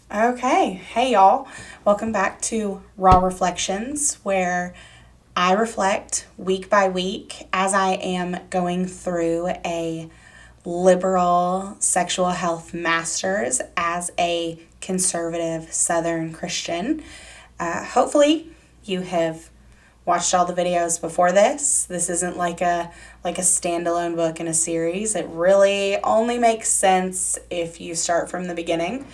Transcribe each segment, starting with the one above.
Okay, hey y'all. Welcome back to Raw Reflections, where I reflect week by week as I am going through a liberal sexual health master's as a conservative Southern Christian. Hopefully, you have watched all the videos before this. This isn't like a standalone book in a series. It really only makes sense if you start from the beginning.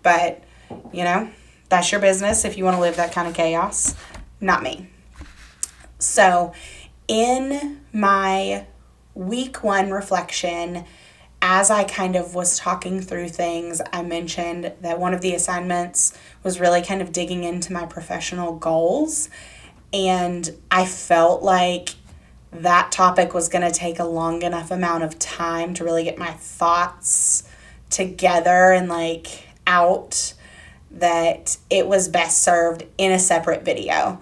But, you know, that's your business if you want to live that kind of chaos. Not me. So, in my week one reflection, as I kind of was talking through things, I mentioned that one of the assignments was really kind of digging into my professional goals. And I felt like that topic was going to take a long enough amount of time to really get my thoughts together and out that it was best served in a separate video.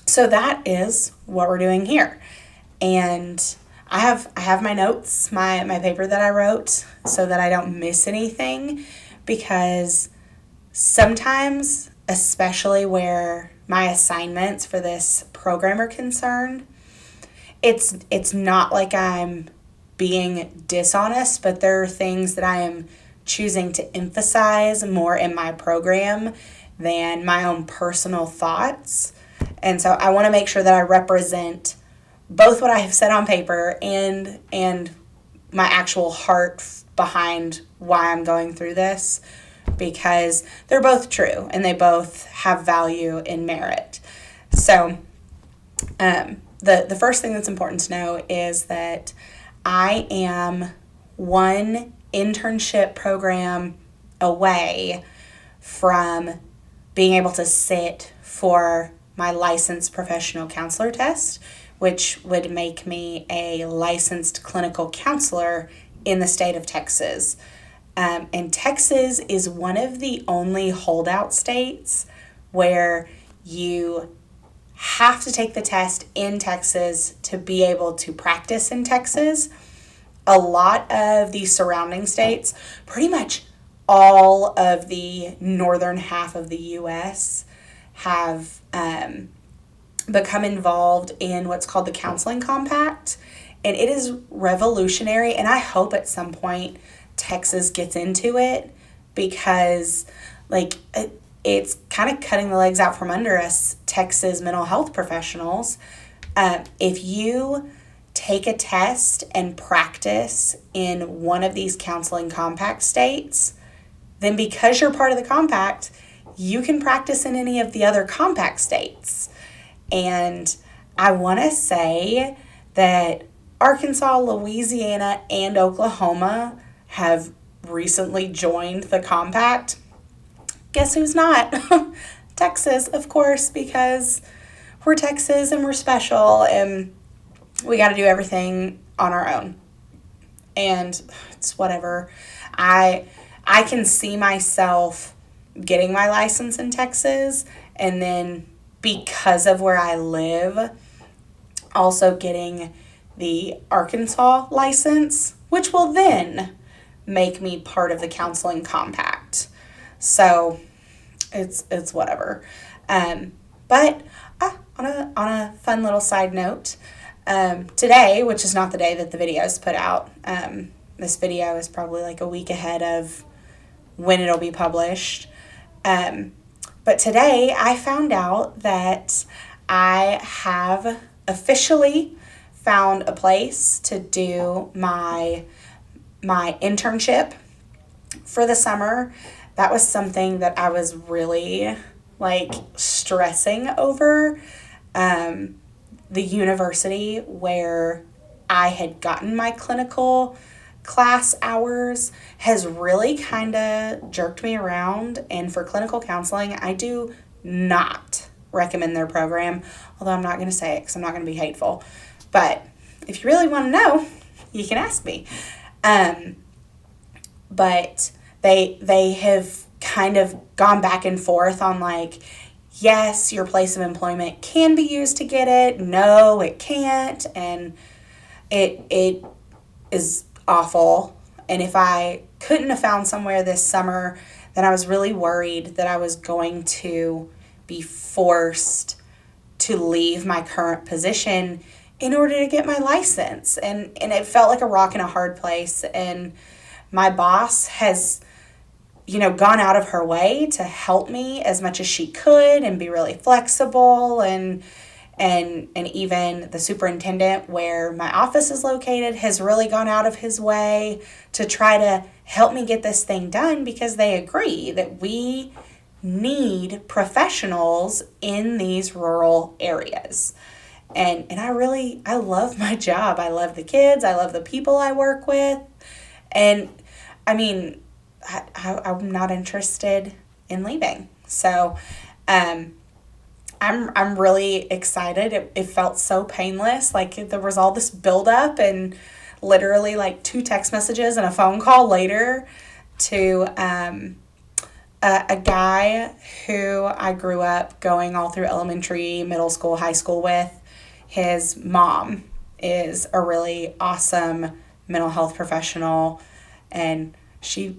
So that is what we're doing here. And I have my notes, my paper that I wrote so that I don't miss anything, because sometimes, especially where my assignments for this program are concerned, it's not like I'm being dishonest, but there are things that I am choosing to emphasize more in my program than my own personal thoughts. And so I want to make sure that I represent both what I have said on paper and my actual heart behind why I'm going through this, because they're both true and they both have value and merit. So the first thing that's important to know is that I am one internship program away from being able to sit for my licensed professional counselor test, which would make me a licensed clinical counselor in the state of Texas. And Texas is one of the only holdout states where you have to take the test in Texas to be able to practice in Texas. A lot of the surrounding states, pretty much all of the northern half of the U.S., have become involved in what's called the Counseling Compact. And it is revolutionary, and I hope at some point Texas gets into it, because it's kind of cutting the legs out from under us Texas mental health professionals. If you take a test and practice in one of these Counseling Compact states, then because you're part of the compact, you can practice in any of the other compact states. And I want to say that Arkansas, Louisiana, and Oklahoma have recently joined the compact. Guess who's not? Texas, of course, because we're Texas and we're special and we got to do everything on our own. And it's whatever. I can see myself getting my license in Texas, and then because of where I live, also getting the Arkansas license, which will then make me part of the Counseling Compact. So it's whatever. But on a fun little side note, today, which is not the day that the video is put out, this video is probably like a week ahead of when it'll be published. But today I found out that I have officially found a place to do my internship for the summer. That was something that I was really stressing over. The university where I had gotten my clinical class hours has really kind of jerked me around, and for clinical counseling, I do not recommend their program, although I'm not going to say it because I'm not going to be hateful. But if you really want to know, you can ask me. But they have kind of gone back and forth on yes, your place of employment can be used to get it. No, it can't. And it is awful. And if I couldn't have found somewhere this summer, then I was really worried that I was going to be forced to leave my current position in order to get my license. And it felt like a rock in a hard place. And my boss has, gone out of her way to help me as much as she could and be really flexible. And even the superintendent where my office is located has really gone out of his way to try to help me get this thing done, because they agree that we need professionals in these rural areas. And I love my job. I love the kids. I love the people I work with. And I'm not interested in leaving. So, I'm really excited. It felt so painless. Like there was all this buildup, and literally like 2 text messages and a phone call later to a guy who I grew up going all through elementary, middle school, high school with. His mom is a really awesome mental health professional, and I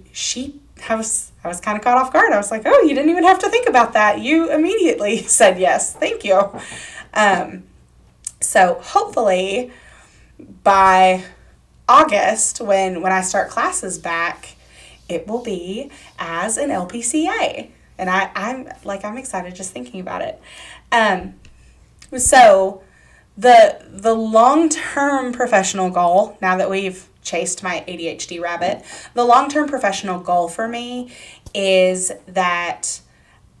was kind of caught off guard. I was like, oh, you didn't even have to think about that. You immediately said yes. Thank you. So hopefully by August, when I start classes back, it will be as an LPCA. And I'm excited just thinking about it. So the long-term professional goal, now that we've chased my ADHD rabbit, the long-term professional goal for me is that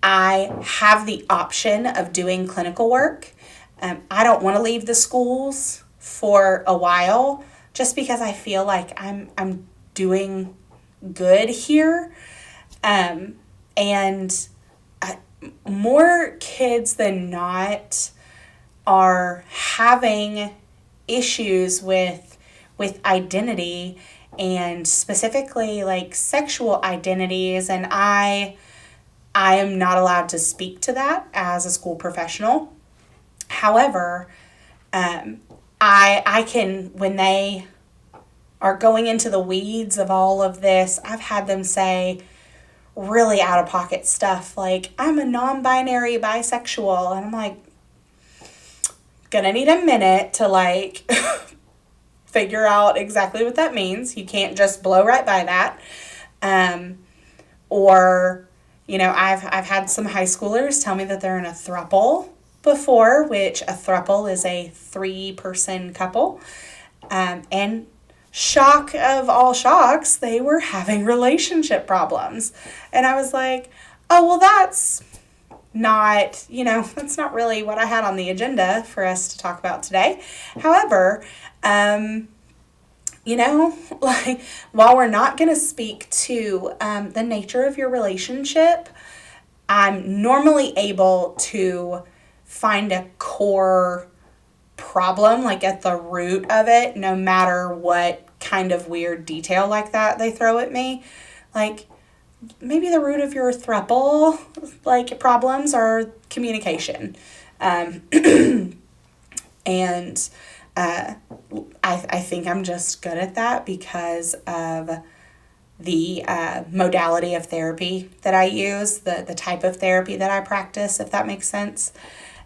I have the option of doing clinical work. I don't want to leave the schools for a while just because I feel like I'm doing good here. And more kids than not are having issues with identity, and specifically like sexual identities, and I am not allowed to speak to that as a school professional. However, I can, when they are going into the weeds of all of this, I've had them say really out of pocket stuff like, I'm a non-binary bisexual, and I'm like, gonna need a minute to like figure out exactly what that means. You can't just blow right by that. Or, I've had some high schoolers tell me that they're in a throuple before, which a throuple is a 3-person couple. And shock of all shocks, they were having relationship problems. And I was like, oh, well, that's not really what I had on the agenda for us to talk about today. However, like, while we're not going to speak to the nature of your relationship, I'm normally able to find a core problem, like at the root of it, no matter what kind of weird detail like that they throw at me. Like, maybe the root of your throuple, like, problems are communication. And I think I'm just good at that because of the modality of therapy that I use, the type of therapy that I practice, if that makes sense.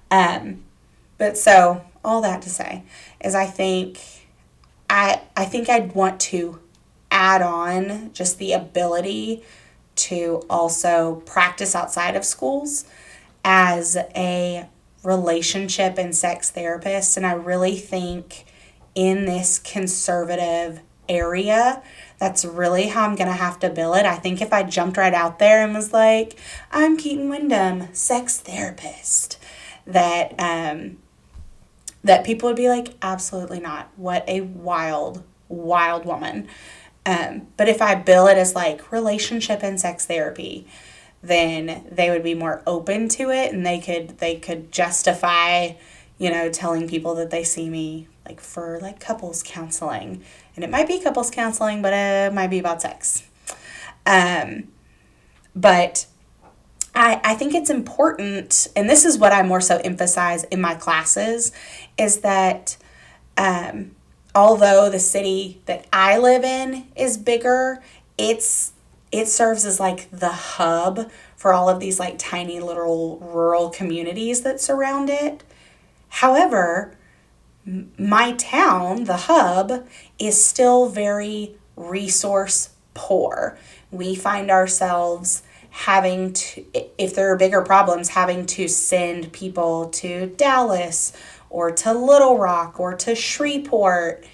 But so all that to say is I think I'd want to add on just the ability to also practice outside of schools as a relationship and sex therapist. And I really think in this conservative area, that's really how I'm going to have to bill it. I think if I jumped right out there and was like, I'm Keaton Wyndham, sex therapist, that people would be like, absolutely not. What a wild, wild woman. But if I bill it as like relationship and sex therapy, then they would be more open to it, and they could justify, telling people that they see me like for like couples counseling. And it might be couples counseling, but it might be about sex. But I think it's important, and this is what I more so emphasize in my classes, is that although the city that I live in is bigger, it's it serves as like the hub for all of these like tiny little rural communities that surround it. However, my town, the hub, is still very resource poor. We find ourselves having to, if there are bigger problems, having to send people to Dallas or to Little Rock or to Shreveport.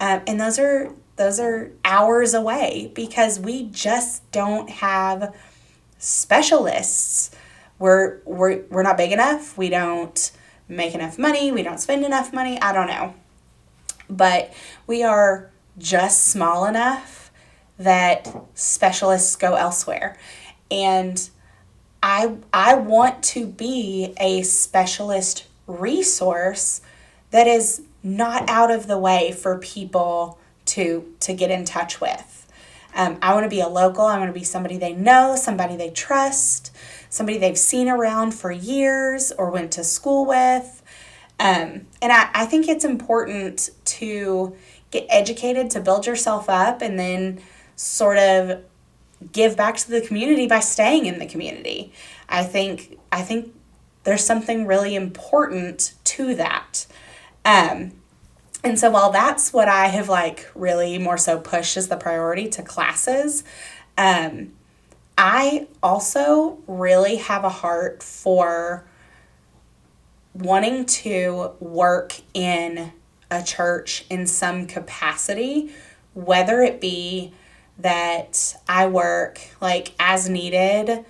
And those are hours away because we just don't have specialists. We're not big enough. We don't make enough money. We don't spend enough money. I don't know. But we are just small enough that specialists go elsewhere. And I want to be a specialist resource that is not out of the way for people to get in touch with. I want to be a local. I want to be somebody they know, somebody they trust, somebody they've seen around for years or went to school with. And I think it's important to get educated, to build yourself up, and then sort of give back to the community by staying in the community. I think there's something really important to that. And so while that's what I have like really more so pushed as the priority to classes, I also really have a heart for wanting to work in a church in some capacity, whether it be that I work like as needed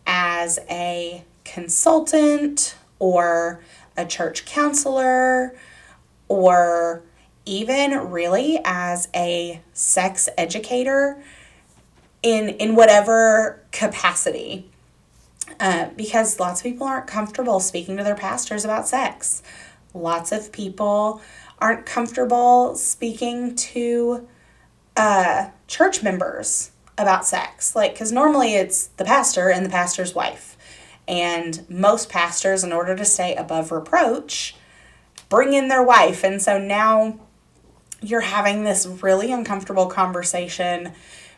as a consultant or a church counselor, or even really as a sex educator in whatever capacity. Because lots of people aren't comfortable speaking to their pastors about sex. Lots of people aren't comfortable speaking to church members about sex. Like, because normally it's the pastor and the pastor's wife. And most pastors, in order to stay above reproach, bring in their wife. And so now you're having this really uncomfortable conversation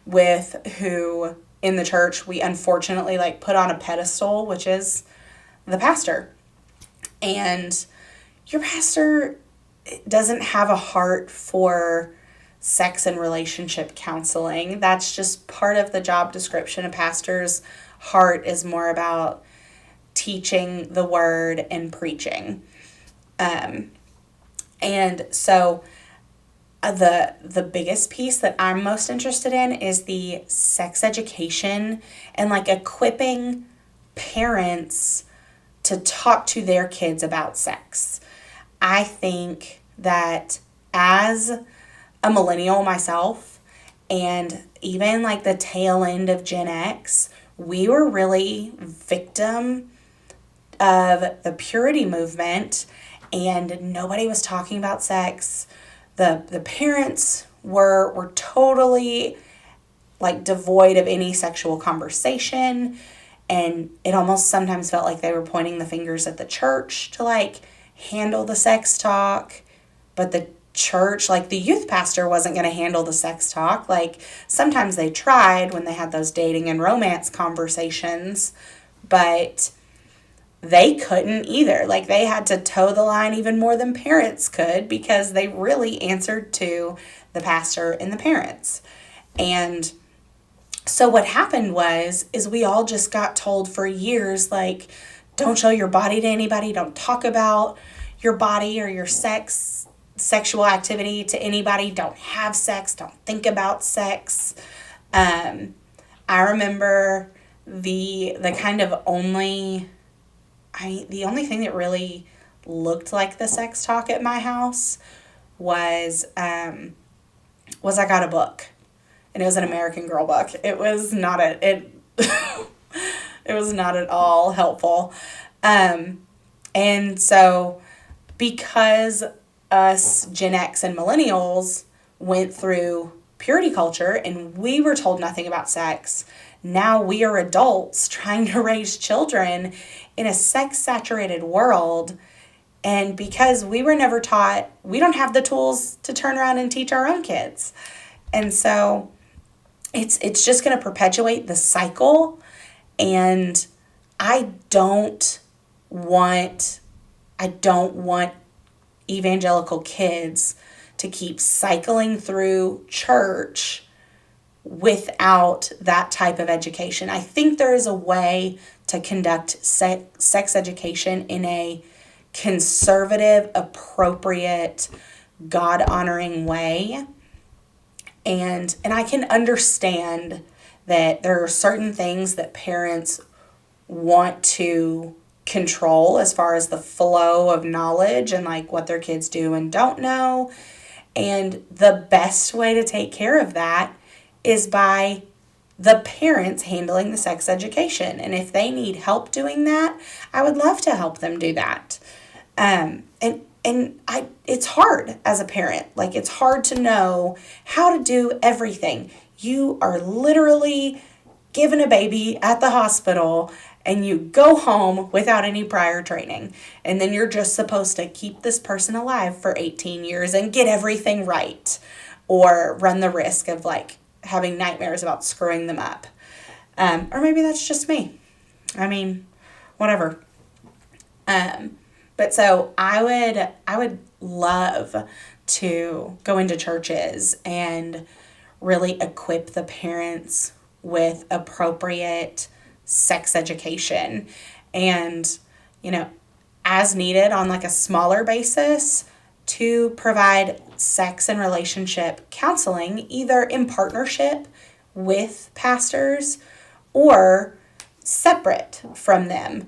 with who in the church we unfortunately like put on a pedestal, which is the pastor. And your pastor doesn't have a heart for sex and relationship counseling. That's just part of the job description. A pastor's heart is more about teaching the word and preaching. And so the biggest piece that I'm most interested in is the sex education and like equipping parents to talk to their kids about sex. I think that as a millennial myself, and even like the tail end of Gen X, we were really victim of the purity movement, and nobody was talking about sex. The parents were totally like devoid of any sexual conversation, and it almost sometimes felt like they were pointing the fingers at the church to like handle the sex talk, but the church, like the youth pastor, wasn't going to handle the sex talk. Like sometimes they tried when they had those dating and romance conversations, but they couldn't either. Like they had to toe the line even more than parents could because they really answered to the pastor and the parents. And so what happened is we all just got told for years, like, don't show your body to anybody, don't talk about your body or your sexual activity to anybody, don't have sex, don't think about sex. I remember the kind of the only thing that really looked like the sex talk at my house was I got a book, and it was an American Girl book. It was not it was not at all helpful. And so because us Gen X and millennials went through purity culture and we were told nothing about sex, now we are adults trying to raise children in a sex-saturated world. And because we were never taught, we don't have the tools to turn around and teach our own kids. And so it's just going to perpetuate the cycle. And I don't want evangelical kids to keep cycling through church without that type of education. I think there is a way to conduct sex education in a conservative, appropriate, God-honoring way. And I can understand that there are certain things that parents want to control as far as the flow of knowledge and like what their kids do and don't know. And the best way to take care of that is by the parents handling the sex education. And if they need help doing that, I would love to help them do that. It's hard as a parent. Like, it's hard to know how to do everything. You are literally given a baby at the hospital and you go home without any prior training. And then you're just supposed to keep this person alive for 18 years and get everything right, or run the risk of like having nightmares about screwing them up. Or maybe that's just me. I mean, whatever. But so I would love to go into churches and really equip the parents with appropriate sex education, and, as needed on like a smaller basis, to provide sex and relationship counseling, either in partnership with pastors or separate from them.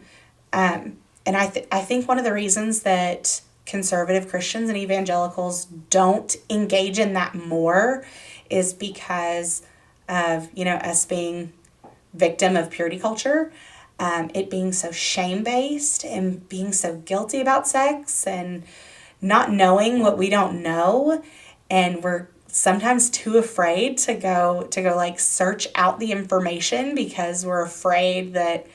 And I think one of the reasons that conservative Christians and evangelicals don't engage in that more is because of, us being victim of purity culture, it being so shame-based and being so guilty about sex and not knowing what we don't know. And we're sometimes too afraid to go like search out the information because we're afraid that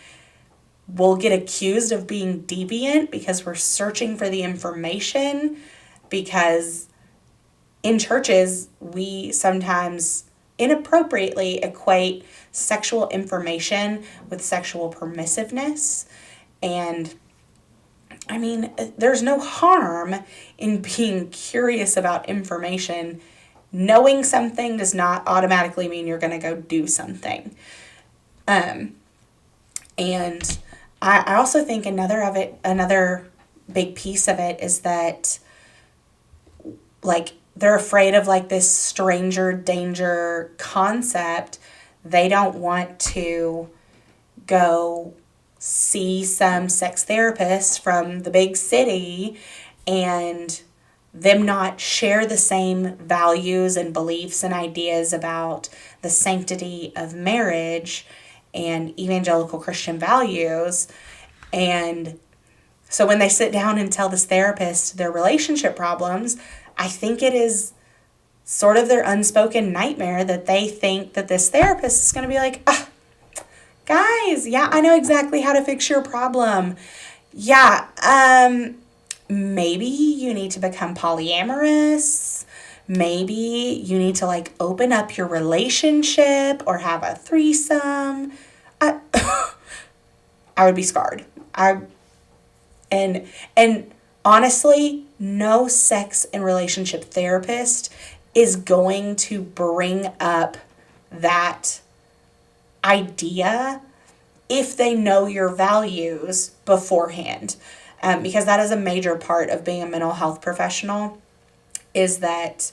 we'll get accused of being deviant because we're searching for the information. Because in churches, we sometimes inappropriately equate sexual information with sexual permissiveness. And I mean, there's no harm in being curious about information. Knowing something does not automatically mean you're going to go do something. And I also think another big piece of it is that, like, they're afraid of like this stranger danger concept. They don't want to go see some sex therapist from the big city and them not share the same values and beliefs and ideas about the sanctity of marriage and evangelical Christian values. And so when they sit down and tell this therapist their relationship problems, I think it is sort of their unspoken nightmare that they think that this therapist is going to be like, guys, yeah, I know exactly how to fix your problem. Yeah, maybe you need to become polyamorous. Maybe you need to like open up your relationship or have a threesome. I would be scarred. And honestly, no sex and relationship therapist is going to bring up that idea if they know your values beforehand. Because that is a major part of being a mental health professional, is that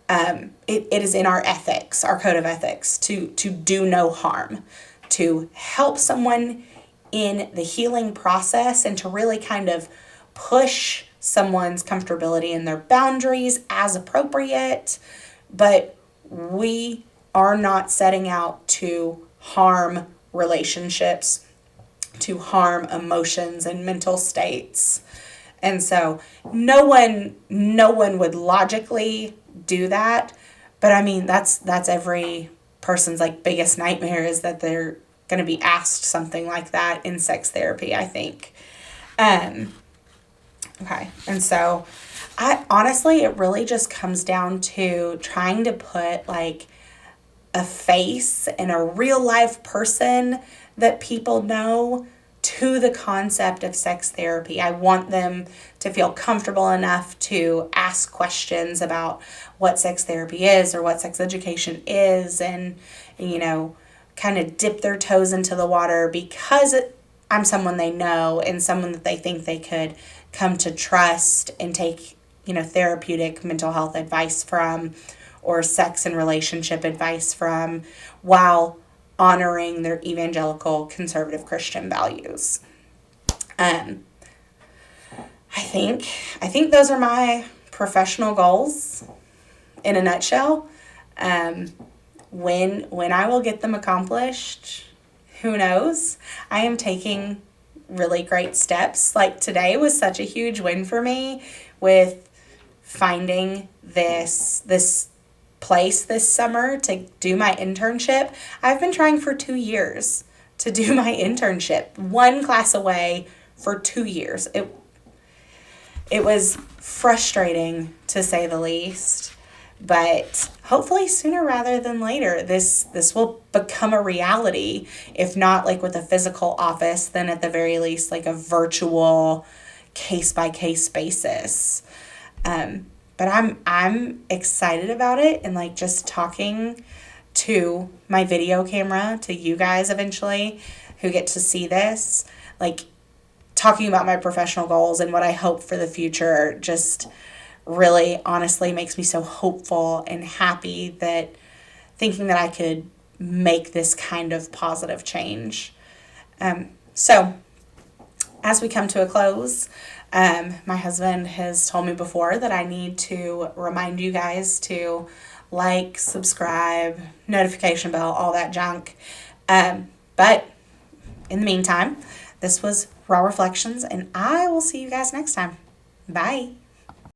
it is in our ethics, our code of ethics, to do no harm, to help someone in the healing process and to really kind of push someone's comfortability and their boundaries as appropriate. But we are not setting out to harm relationships, to harm emotions and mental states. And so no one would logically do that. But I mean, that's every person's like biggest nightmare, is that they're going to be asked something like that in sex therapy, I think. Okay. And so honestly, it really just comes down to trying to put like a face and a real life person that people know to the concept of sex therapy. I want them to feel comfortable enough to ask questions about what sex therapy is or what sex education is, and kind of dip their toes into the water because I'm someone they know and someone that they think they could come to trust and take, therapeutic mental health advice from or sex and relationship advice from, while honoring their evangelical conservative Christian values. I think those are my professional goals in a nutshell. When I will get them accomplished, who knows? I am taking really great steps. Like today was such a huge win for me with finding this place this summer to do my internship. I've been trying for 2 years to do my internship, one class away for 2 years. It was frustrating, to say the least, but hopefully sooner rather than later, this will become a reality. If not like with a physical office, then at the very least like a virtual case-by-case basis. But I'm excited about it, and like just talking to my video camera, to you guys eventually who get to see this, like talking about my professional goals and what I hope for the future just really honestly makes me so hopeful and happy, that thinking that I could make this kind of positive change. So as we come to a close, my husband has told me before that I need to remind you guys to like, subscribe, notification bell, all that junk. But in the meantime, this was Raw Reflections, and I will see you guys next time. Bye.